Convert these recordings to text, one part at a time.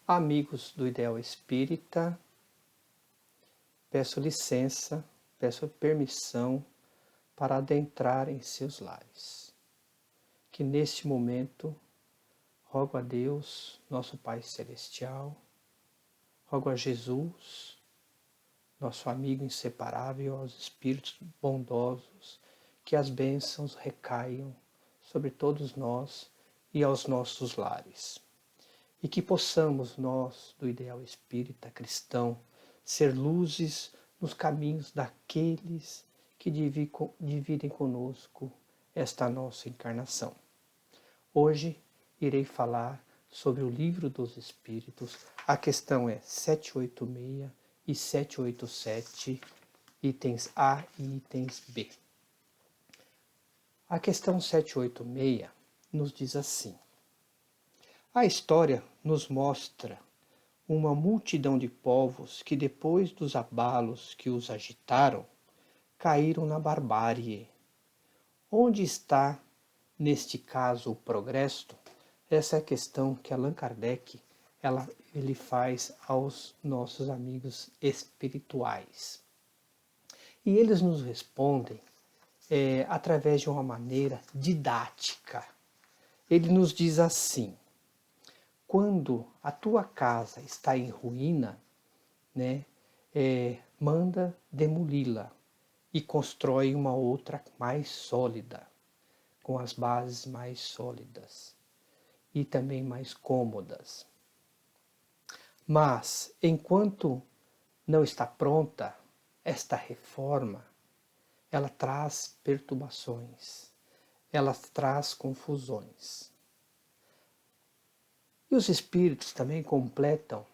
Amigos do Ideal Espírita, peço licença, peço permissão para adentrar em seus lares. Que neste momento rogo a Deus, nosso Pai Celestial, rogo a Jesus, nosso amigo inseparável, aos Espíritos bondosos, que as bênçãos recaiam sobre todos nós e aos nossos lares. E que possamos nós, do Ideal Espírita Cristão, ser luzes nos caminhos daqueles que dividem conosco esta nossa encarnação. Hoje irei falar sobre o Livro dos Espíritos. A questão é 786 e 787, itens A e itens B. A questão 786 nos diz assim: a história nos mostra uma multidão de povos que, depois dos abalos que os agitaram, caíram na barbárie. Onde está, neste caso, o progresso? Essa é a questão que Allan Kardec ele faz aos nossos amigos espirituais. E eles nos respondem através de uma maneira didática. Ele nos diz assim: quando a tua casa está em ruína, manda demoli-la e constrói uma outra mais sólida, com as bases mais sólidas e também mais cômodas. Mas, enquanto não está pronta, esta reforma, ela traz perturbações, ela traz confusões. E os Espíritos também completam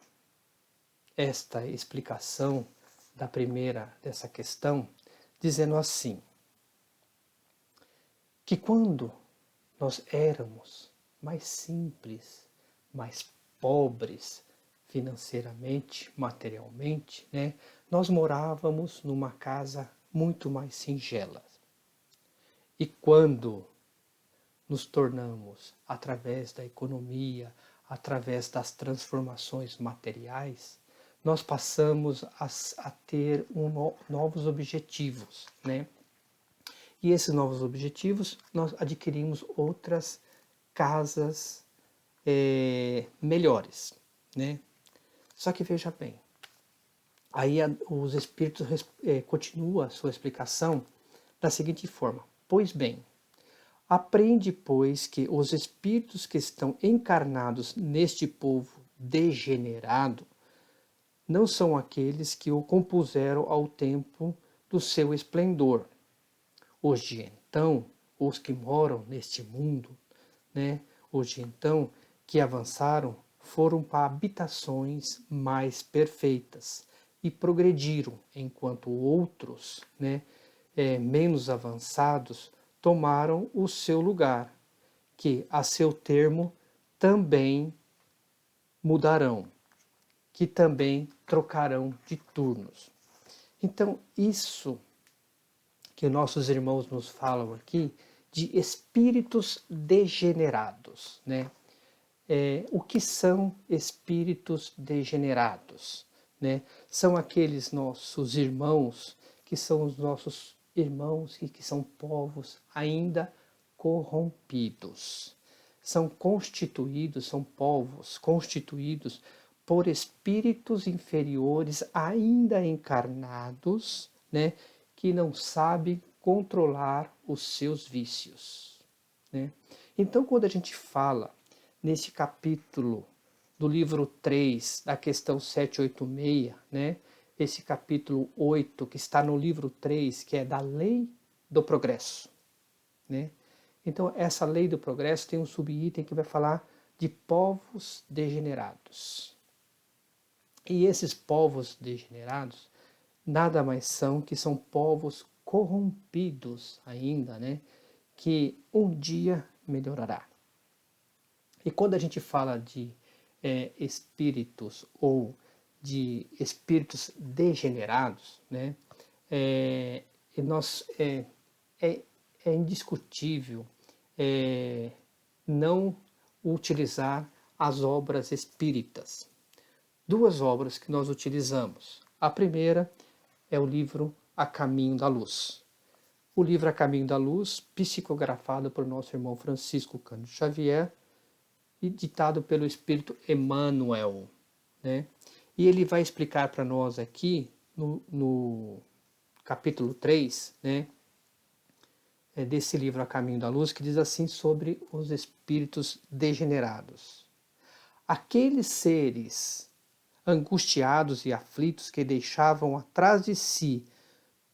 esta explicação dessa questão, dizendo assim, que quando nós éramos mais simples, mais pobres financeiramente, materialmente, nós morávamos numa casa muito mais singela. E quando nos tornamos, através da economia, através das transformações materiais, nós passamos a ter novos objetivos, E esses novos objetivos, nós adquirimos outras casas melhores, Só que veja bem, aí os Espíritos continuam a sua explicação da seguinte forma: pois bem, aprende, pois, que os espíritos que estão encarnados neste povo degenerado não são aqueles que o compuseram ao tempo do seu esplendor. Os de então, os que moram neste mundo, os de então que avançaram, foram para habitações mais perfeitas e progrediram, enquanto outros, menos avançados, tomaram o seu lugar, que a seu termo também mudarão, que também trocarão de turnos. Então, isso que nossos irmãos nos falam aqui, de espíritos degenerados, o que são espíritos degenerados? São aqueles nossos irmãos que são os nossos irmãos e que são povos ainda corrompidos. São povos constituídos por espíritos inferiores ainda encarnados, que não sabem controlar os seus vícios. Então, quando a gente fala nesse capítulo do livro 3, da questão 786, esse capítulo 8, que está no livro 3, que é da lei do progresso. Então, essa lei do progresso tem um subitem que vai falar de povos degenerados. E esses povos degenerados nada mais são que são povos corrompidos ainda, que um dia melhorará. E quando a gente fala de espíritos ou de espíritos degenerados, é indiscutível não utilizar as obras espíritas, duas obras que nós utilizamos. A primeira é o livro A Caminho da Luz. O livro A Caminho da Luz, psicografado por nosso irmão Francisco Cândido Xavier e ditado pelo Espírito Emmanuel, né? E ele vai explicar para nós aqui, no capítulo 3, né, desse livro A Caminho da Luz, que diz assim sobre os espíritos degenerados. Aqueles seres angustiados e aflitos que deixavam atrás de si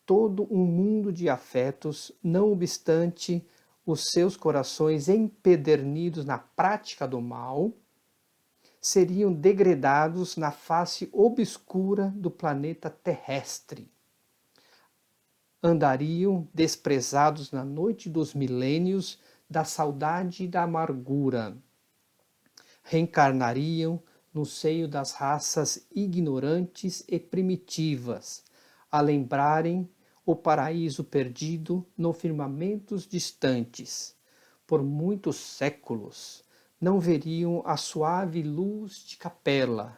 todo um mundo de afetos, não obstante os seus corações empedernidos na prática do mal, seriam degradados na face obscura do planeta terrestre. Andariam desprezados na noite dos milênios da saudade e da amargura. Reencarnariam no seio das raças ignorantes e primitivas, a lembrarem o paraíso perdido no firmamentos distantes. Por muitos séculos não veriam a suave luz de Capela,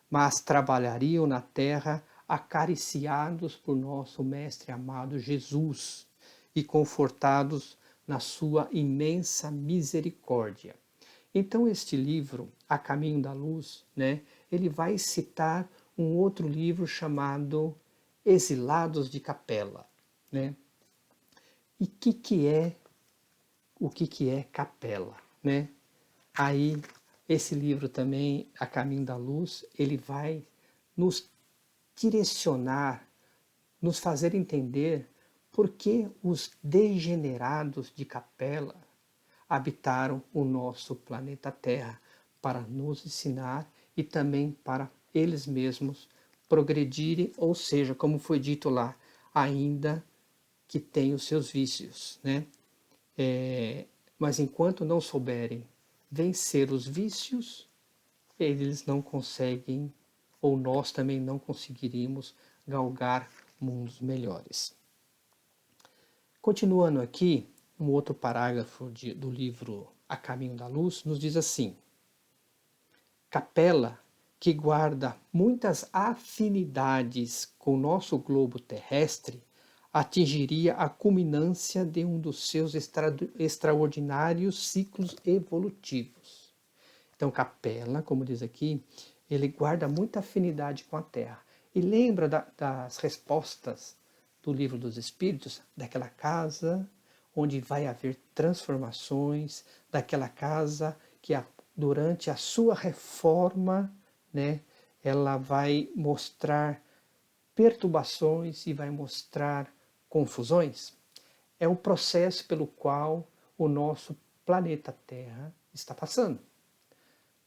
mas trabalhariam na terra acariciados por nosso Mestre amado Jesus e confortados na sua imensa misericórdia. Então este livro, A Caminho da Luz, né, ele vai citar um outro livro chamado Exilados de Capela, né? E o que é Capela, né? Aí esse livro também, A Caminho da Luz, ele vai nos direcionar, nos fazer entender por que os degenerados de Capela habitaram o nosso planeta Terra, para nos ensinar e também para eles mesmos progredirem, ou seja, como foi dito lá, ainda que tem os seus vícios, né? Mas enquanto não souberem vencer os vícios, eles não conseguem, ou nós também não conseguiríamos galgar mundos melhores. Continuando aqui, um outro parágrafo do livro A Caminho da Luz nos diz assim: Capela, que guarda muitas afinidades com o nosso globo terrestre, atingiria a culminância de um dos seus extraordinários ciclos evolutivos. Então, Capela, como diz aqui, ele guarda muita afinidade com a Terra. E lembra das respostas do Livro dos Espíritos, daquela casa onde vai haver transformações, daquela casa que durante a sua reforma, né, ela vai mostrar perturbações e vai mostrar confusões. É o processo pelo qual o nosso planeta Terra está passando.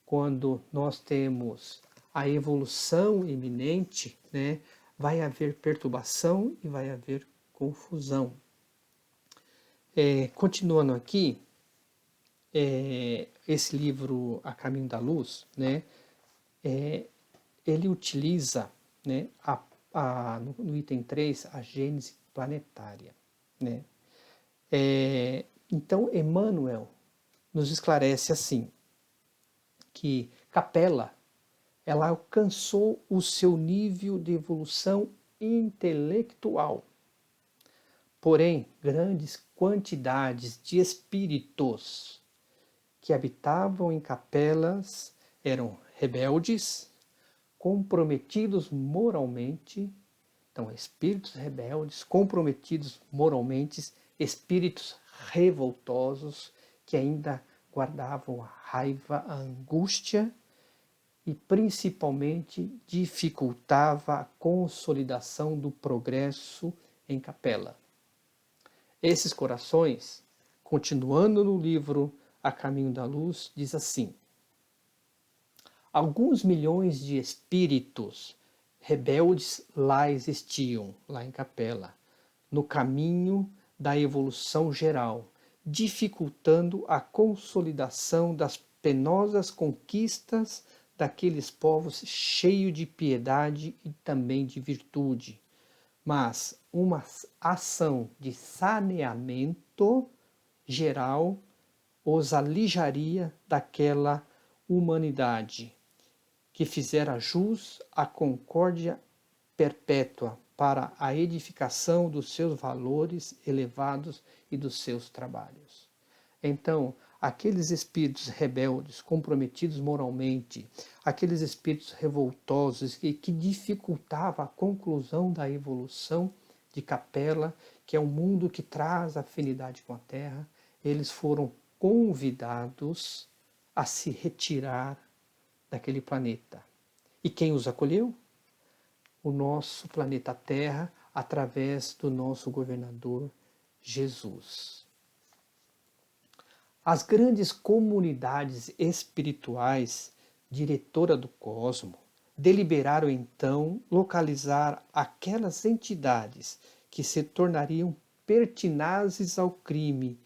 Quando nós temos a evolução iminente, né, vai haver perturbação e vai haver confusão. Continuando aqui, esse livro A Caminho da Luz, né, ele utiliza, né, no item 3, a gênese planetária, né? Então, Emmanuel nos esclarece assim, que Capela, ela alcançou o seu nível de evolução intelectual. Porém, grandes quantidades de espíritos que habitavam em capelas eram rebeldes, comprometidos moralmente. Então, espíritos rebeldes, comprometidos moralmente, espíritos revoltosos que ainda guardavam a raiva, a angústia e principalmente dificultava a consolidação do progresso em Capela. Esses corações, continuando no livro A Caminho da Luz, diz assim: alguns milhões de espíritos rebeldes lá existiam, lá em Capela, no caminho da evolução geral, dificultando a consolidação das penosas conquistas daqueles povos cheios de piedade e também de virtude. Mas uma ação de saneamento geral os alijaria daquela humanidade. que fizera jus à concórdia perpétua para a edificação dos seus valores elevados e dos seus trabalhos. Então, aqueles espíritos rebeldes, comprometidos moralmente, aqueles espíritos revoltosos que dificultavam a conclusão da evolução de Capela, que é um mundo que traz afinidade com a Terra, eles foram convidados a se retirar daquele planeta. E quem os acolheu? O nosso planeta Terra, através do nosso governador Jesus. As grandes comunidades espirituais, diretora do cosmo, deliberaram então localizar aquelas entidades que se tornariam pertinazes ao crime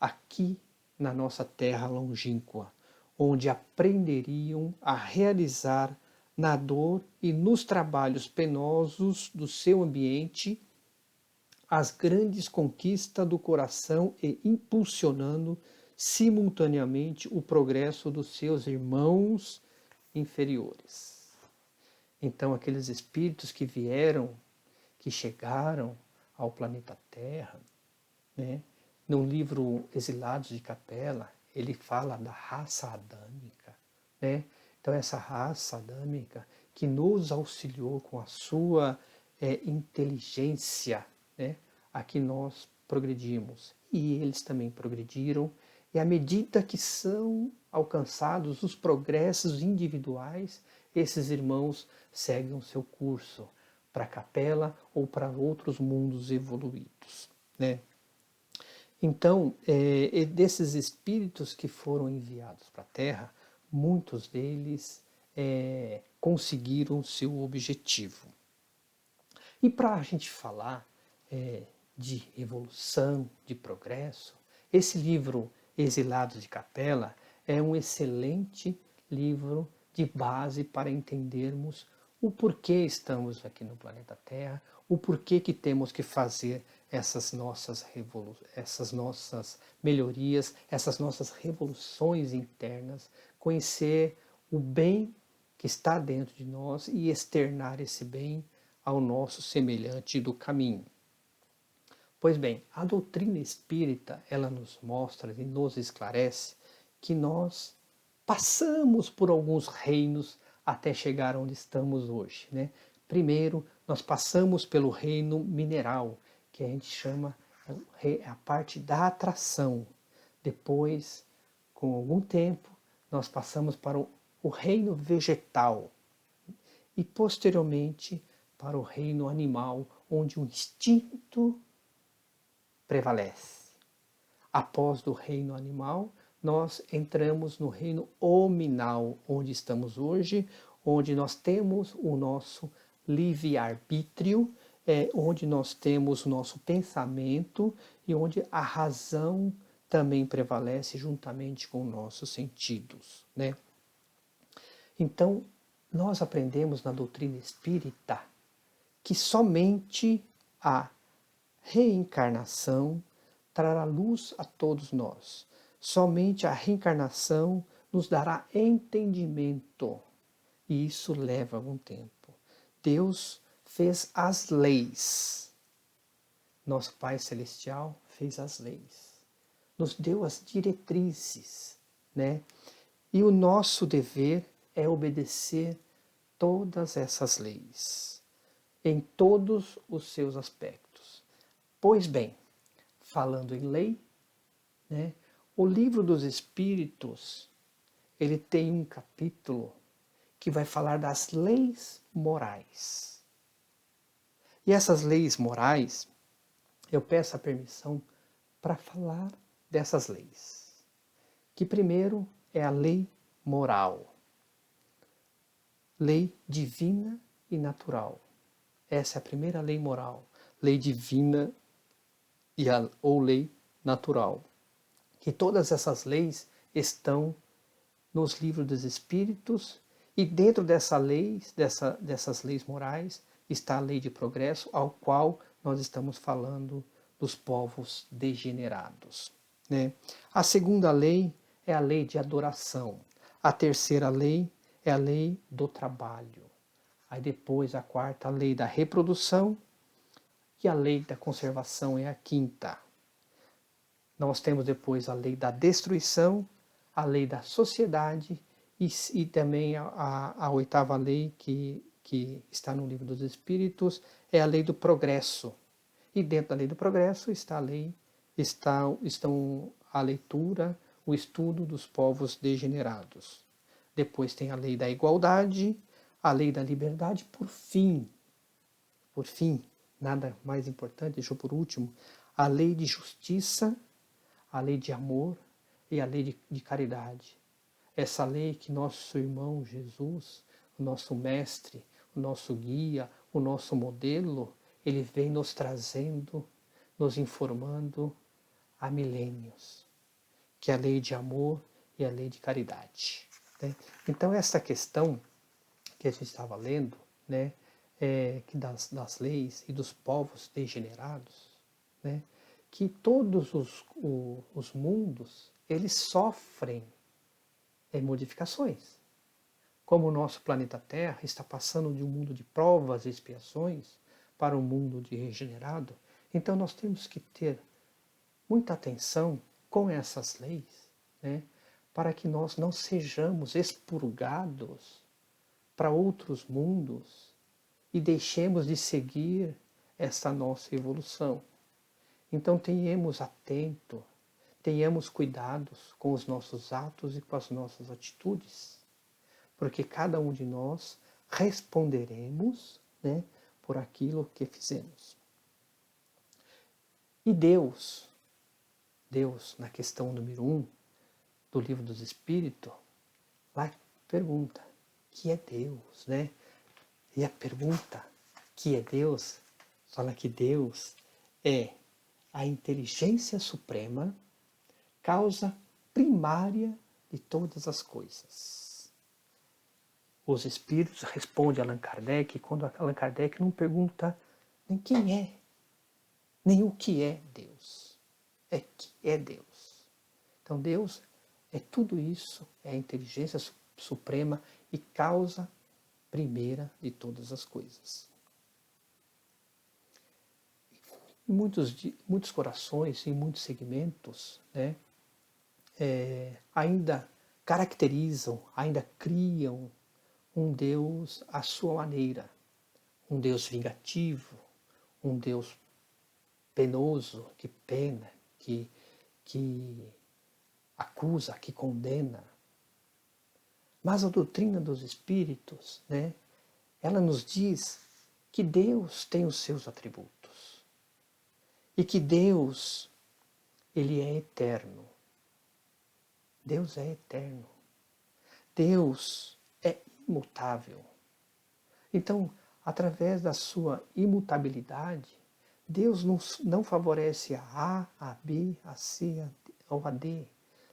aqui na nossa terra longínqua, onde aprenderiam a realizar na dor e nos trabalhos penosos do seu ambiente as grandes conquistas do coração e impulsionando simultaneamente o progresso dos seus irmãos inferiores. Então, aqueles espíritos que vieram, que chegaram ao planeta Terra, né? No livro Exilados de Capela, ele fala da raça adâmica, né? Então, essa raça adâmica que nos auxiliou com a sua inteligência, né? A que nós progredimos. E eles também progrediram. E à medida que são alcançados os progressos individuais, esses irmãos seguem o seu curso para a Capela ou para outros mundos evoluídos, né? Então, desses espíritos que foram enviados para a Terra, muitos deles conseguiram seu objetivo. E para a gente falar de evolução, de progresso, esse livro Exilados de Capela é um excelente livro de base para entendermos o porquê estamos aqui no planeta Terra, o porquê que temos que fazer essas nossas melhorias, essas nossas revoluções internas, conhecer o bem que está dentro de nós e externar esse bem ao nosso semelhante do caminho. Pois bem, a doutrina espírita, ela nos mostra e nos esclarece que nós passamos por alguns reinos até chegar onde estamos hoje, né? Primeiro, nós passamos pelo reino mineral, que a gente chama a parte da atração. Depois, com algum tempo, nós passamos para o reino vegetal e, posteriormente, para o reino animal, onde o instinto prevalece. Após do reino animal, nós entramos no reino hominal, onde estamos hoje, onde nós temos o nosso livre-arbítrio, onde nós temos o nosso pensamento e onde a razão também prevalece juntamente com nossos sentidos, né? Então, nós aprendemos na doutrina espírita que somente a reencarnação trará luz a todos nós. Somente a reencarnação nos dará entendimento. E isso leva algum tempo. Deus fez as leis. Nosso Pai Celestial fez as leis. Nos deu as diretrizes, né? E o nosso dever é obedecer todas essas leis, em todos os seus aspectos. Pois bem, falando em lei, né, o Livro dos Espíritos, ele tem um capítulo que vai falar das leis morais. E essas leis morais, eu peço a permissão para falar dessas leis. Que primeiro é a lei moral. Lei divina e natural. Essa é a primeira lei moral. Lei divina ou lei natural. Que todas essas leis estão nos livros dos Espíritos e dentro dessas leis morais está a lei de progresso, ao qual nós estamos falando dos povos degenerados, né? A segunda lei é a lei de adoração. A terceira lei é a lei do trabalho. Aí depois a quarta, a lei da reprodução, e a lei da conservação é a quinta. Nós temos depois a lei da destruição, a lei da sociedade e também a oitava lei que está no Livro dos Espíritos é a lei do progresso. E dentro da lei do progresso está estão a leitura, o estudo dos povos degenerados. Depois tem a lei da igualdade, a lei da liberdade, por fim, nada mais importante, deixou por último, a lei de justiça, a lei de amor e a lei de caridade. Essa lei que nosso irmão Jesus, o nosso mestre, o nosso guia, o nosso modelo, ele vem nos trazendo, nos informando há milênios, que é a lei de amor e a lei de caridade. Né? Então essa questão que a gente estava lendo, né, que das leis e dos povos degenerados, né, que todos os mundos eles sofrem modificações. Como o nosso planeta Terra está passando de um mundo de provas e expiações para um mundo de regenerado, então nós temos que ter muita atenção com essas leis, né, para que nós não sejamos expurgados para outros mundos e deixemos de seguir essa nossa evolução. Então tenhamos atento, tenhamos cuidados com os nossos atos e com as nossas atitudes, porque cada um de nós responderemos, né, por aquilo que fizemos. E Deus, na questão número 1 do Livro dos Espíritos, lá pergunta, que é Deus, né? E a pergunta, que é Deus, fala que Deus é a inteligência suprema, causa primária de todas as coisas. Os espíritos respondem a Allan Kardec, quando Allan Kardec não pergunta nem quem é, nem o que é Deus. É que é Deus. Então Deus é tudo isso, é a inteligência suprema e causa primeira de todas as coisas. Em muitos corações, em muitos segmentos, né, ainda caracterizam, ainda criam um Deus à sua maneira, um Deus vingativo, um Deus penoso, que pena, que acusa, que condena. Mas a doutrina dos Espíritos, né, ela nos diz que Deus tem os seus atributos e que Deus, ele é eterno. Deus é eterno. Deus é imutável. Então, através da sua imutabilidade, Deus não favorece a A, a B, a C ou a D.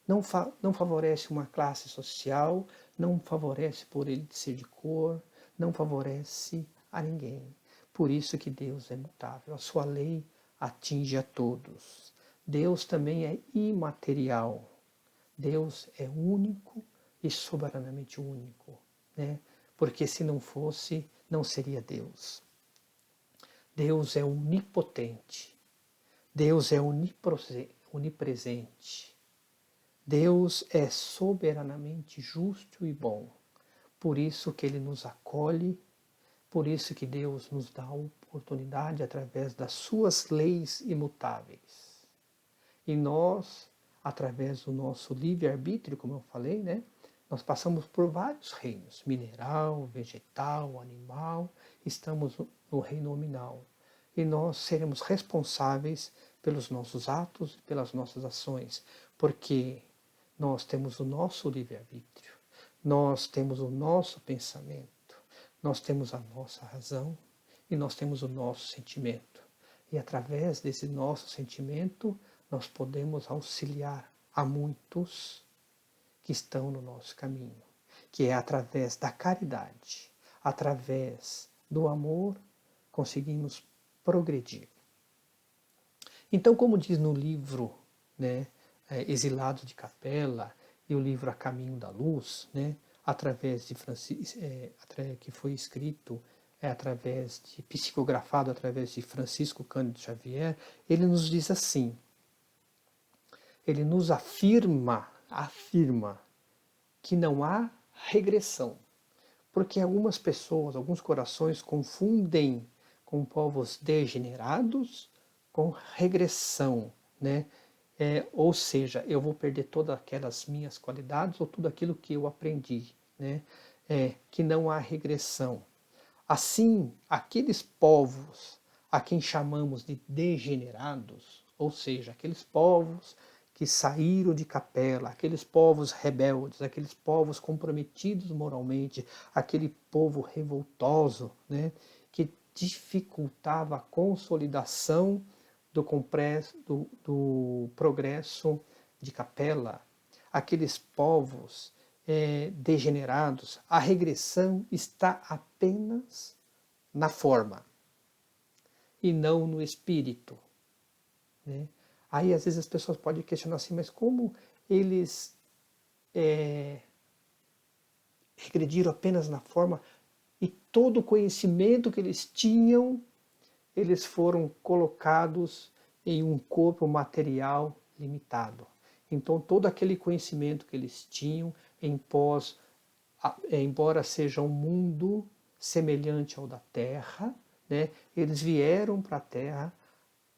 Não favorece uma classe social, não favorece por ele ser de cor, não favorece a ninguém. Por isso que Deus é mutável. A sua lei atinge a todos. Deus também é imaterial. Deus é único e soberanamente único, né? Porque se não fosse, não seria Deus. Deus é onipotente. Deus é onipresente. Deus é soberanamente justo e bom. Por isso que ele nos acolhe, por isso que Deus nos dá a oportunidade através das suas leis imutáveis. E nós, através do nosso livre-arbítrio, como eu falei, né, nós passamos por vários reinos, mineral, vegetal, animal, estamos no reino nominal. E nós seremos responsáveis pelos nossos atos e pelas nossas ações, porque nós temos o nosso livre-arbítrio, nós temos o nosso pensamento, nós temos a nossa razão e nós temos o nosso sentimento. E através desse nosso sentimento, nós podemos auxiliar a muitos que estão no nosso caminho, que é através da caridade, através do amor, conseguimos progredir. Então, como diz no livro, né, Exilados de Capela e o livro A Caminho da Luz, né, através de que foi escrito através de psicografado através de Francisco Cândido Xavier, ele nos diz assim, ele nos afirma que não há regressão, porque algumas pessoas, alguns corações confundem com povos degenerados com regressão, né? Ou seja, eu vou perder todas aquelas minhas qualidades ou tudo aquilo que eu aprendi, né? Que não há regressão. Assim, aqueles povos a quem chamamos de degenerados, ou seja, aqueles povos que saíram de capela, aqueles povos rebeldes, aqueles povos comprometidos moralmente, aquele povo revoltoso, né, que dificultava a consolidação do progresso de capela, aqueles povos degenerados, a regressão está apenas na forma e não no espírito, né? Aí às vezes as pessoas podem questionar assim, mas como eles regrediram apenas na forma e todo o conhecimento que eles tinham, eles foram colocados em um corpo material limitado. Então todo aquele conhecimento que eles tinham embora seja um mundo semelhante ao da Terra, né, eles vieram para a Terra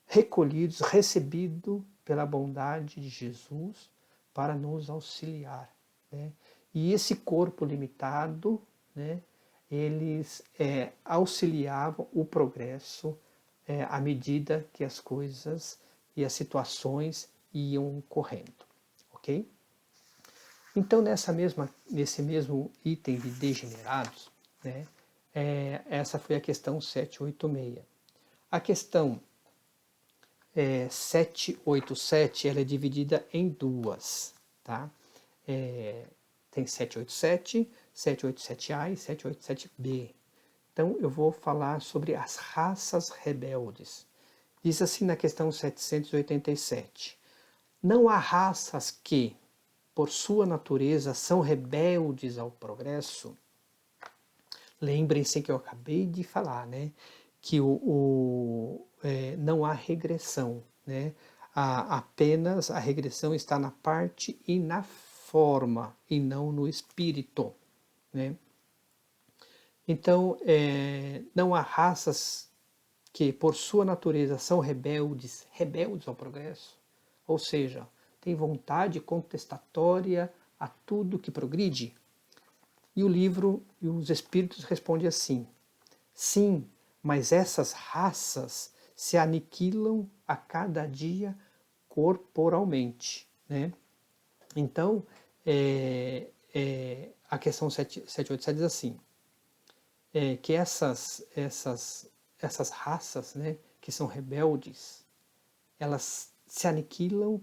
recolhidos, recebidos pela bondade de Jesus para nos auxiliar, né? E esse corpo limitado, né, eles auxiliavam o progresso à medida que as coisas e as situações iam correndo, ok? Então, nesse mesmo item de degenerados, né, essa foi a questão 786. A questão 787 ela é dividida em duas. Tá? Tem 787, 787A e 787B. Então, eu vou falar sobre as raças rebeldes. Diz assim na questão 787. Não há raças que, por sua natureza, são rebeldes ao progresso. Lembrem-se que eu acabei de falar, né? Que não há regressão, né? Apenas a regressão está na parte e na forma, e não no espírito, né? Então, não há raças que, por sua natureza, são rebeldes ao progresso, ou seja, têm vontade contestatória a tudo que progride. E o livro e os espíritos respondem assim: sim, mas essas raças se aniquilam a cada dia corporalmente, né? Então, a questão 787 diz assim, que essas raças, né, que são rebeldes, elas se aniquilam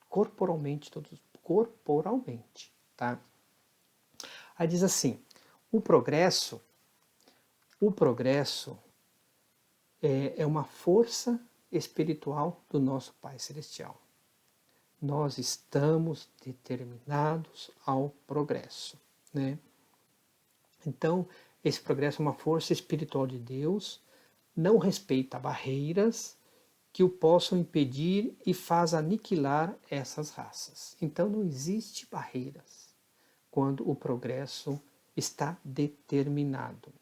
corporalmente, tá? Aí diz assim, o progresso é uma força espiritual do nosso Pai Celestial. Nós estamos determinados ao progresso, né? Então, esse progresso é uma força espiritual de Deus, não respeita barreiras que o possam impedir e faz aniquilar essas raças. Então, não existe barreiras quando o progresso está determinado.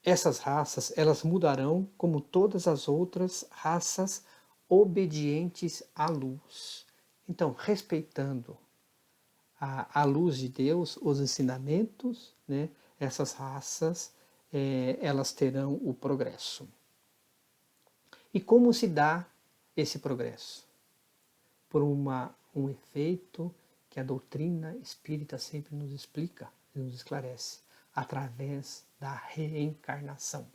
Essas raças, elas mudarão como todas as outras raças obedientes à luz. Então, respeitando a luz de Deus, os ensinamentos, né, essas raças, elas terão o progresso. E como se dá esse progresso? Por um efeito que a doutrina espírita sempre nos explica, nos esclarece, através da reencarnação.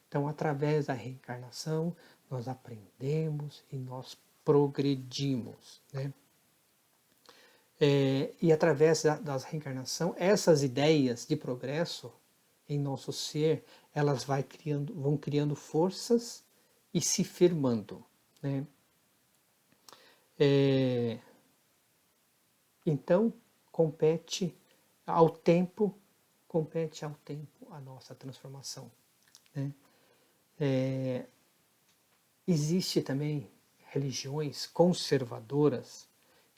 Então, através da reencarnação, nós aprendemos e nós progredimos, né? E através da reencarnação, essas ideias de progresso em nosso ser, elas vão criando forças e se firmando, né? Então, compete ao tempo a nossa transformação, né? Existe também religiões conservadoras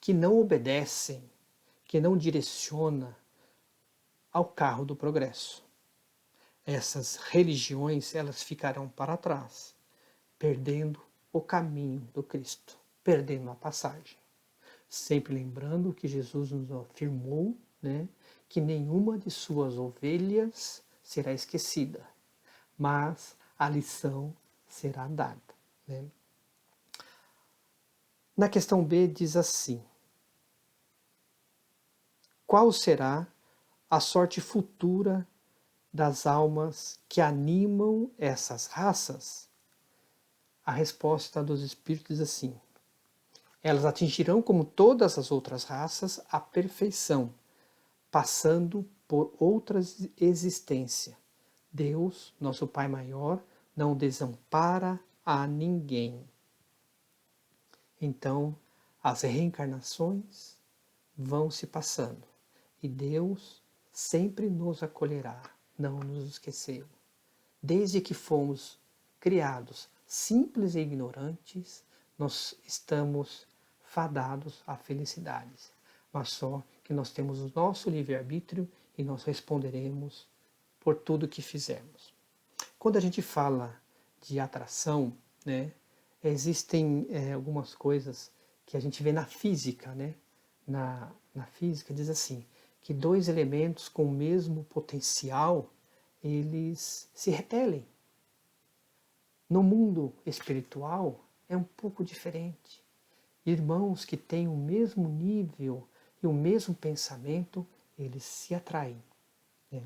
que não obedecem, que não direcionam ao carro do progresso. Essas religiões, elas ficarão para trás, perdendo o caminho do Cristo, perdendo a passagem. Sempre lembrando que Jesus nos afirmou, né, que nenhuma de suas ovelhas será esquecida, mas a lição será dada, né? Na questão B diz assim: qual será a sorte futura das almas que animam essas raças? A resposta dos espíritos diz assim: elas atingirão, como todas as outras raças, a perfeição, passando por outras existências. Deus, nosso Pai maior, não desampara a ninguém. Então, as reencarnações vão se passando e Deus sempre nos acolherá, não nos esqueceu. Desde que fomos criados simples e ignorantes, nós estamos fadados à felicidade, mas só que nós temos o nosso livre-arbítrio e nós responderemos por tudo que fizermos. Quando a gente fala de atração, né, existem algumas coisas que a gente vê na física, né? Na física diz assim, que dois elementos com o mesmo potencial, eles se repelem. No mundo espiritual é um pouco diferente. Irmãos que têm o mesmo nível e o mesmo pensamento, eles se atraem, né?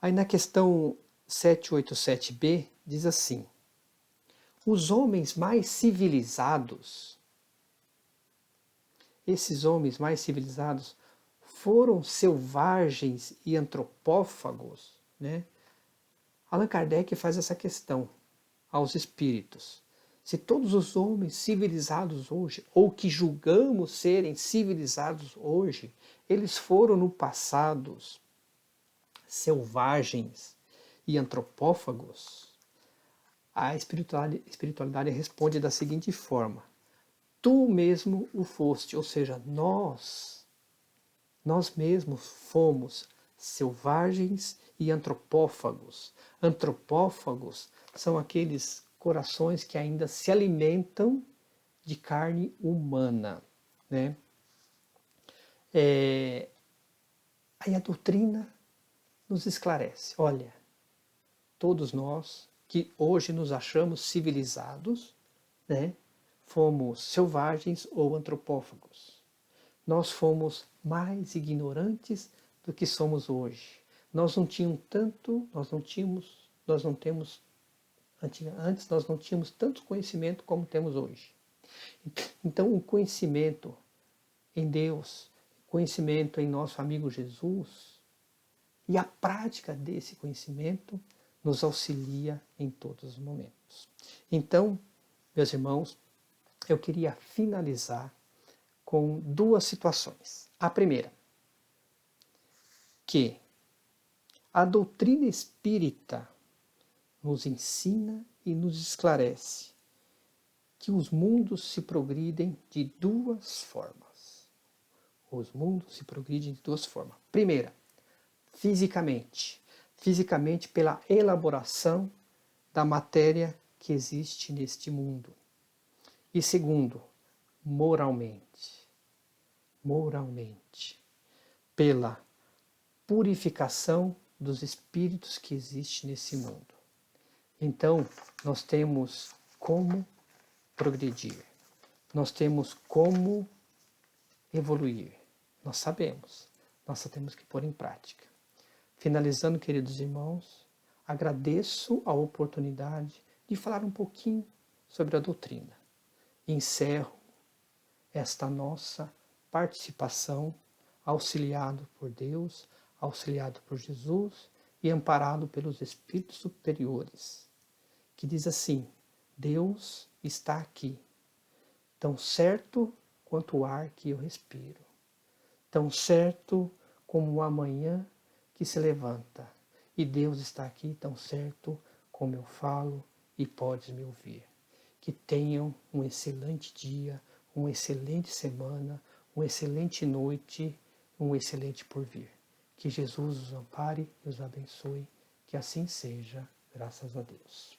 Aí na questão 787b diz assim: os homens mais civilizados, esses homens mais civilizados foram selvagens e antropófagos, né? Allan Kardec faz essa questão aos espíritos. Se todos os homens civilizados hoje, ou que julgamos serem civilizados hoje, eles foram no passado selvagens e antropófagos, a espiritualidade responde da seguinte forma: tu mesmo o foste, ou seja, nós mesmos fomos selvagens e antropófagos. Antropófagos são aqueles corações que ainda se alimentam de carne humana, né? Aí a doutrina nos esclarece: olha, todos nós que hoje nos achamos civilizados, né, fomos selvagens ou antropófagos. Nós fomos mais ignorantes do que somos hoje. Nós não tínhamos tanto, nós não temos, antes nós não tínhamos tanto conhecimento como temos hoje. Então o conhecimento em Deus, conhecimento em nosso amigo Jesus e a prática desse conhecimento nos auxilia em todos os momentos. Então, meus irmãos, eu queria finalizar com duas situações. A primeira, que a doutrina espírita nos ensina e nos esclarece que os mundos se progridem de duas formas. Os mundos se progridem de duas formas. Primeira, fisicamente. Fisicamente pela elaboração da matéria que existe neste mundo. E segundo, moralmente. Moralmente. Pela purificação dos espíritos que existe nesse mundo. Então, nós temos como progredir. Nós temos como evoluir. Nós sabemos. Nós só temos que pôr em prática. Finalizando, queridos irmãos, agradeço a oportunidade de falar um pouquinho sobre a doutrina. Encerro esta nossa participação, auxiliado por Deus, auxiliado por Jesus e amparado pelos Espíritos superiores, que diz assim: Deus está aqui. Tão certo quanto o ar que eu respiro. Tão certo como o amanhã que se levanta. E Deus está aqui tão certo como eu falo e podes me ouvir. Que tenham um excelente dia, uma excelente semana, uma excelente noite, um excelente porvir. Que Jesus os ampare e os abençoe. Que assim seja, graças a Deus.